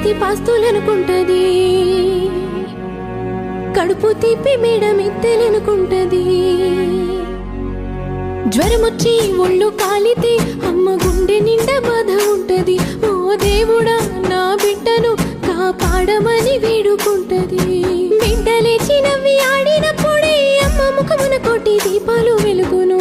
ఆస్తి పాస్తులనుకుంటది, కడుపు తీపి మేడమెత్తెలనుకుంటది. జ్వరమొచ్చి ఒళ్ళు కాలితే అమ్మ గుండె నిండా బాధ ఉంటది. ఓ దేవుడా నా బిడ్డను కాపాడమని వేడుకుంటది. బిడ్డ లేచి నవ్వి ఆడినప్పుడే అమ్మ ముఖమున కోటి దీపాలు వెలుగును.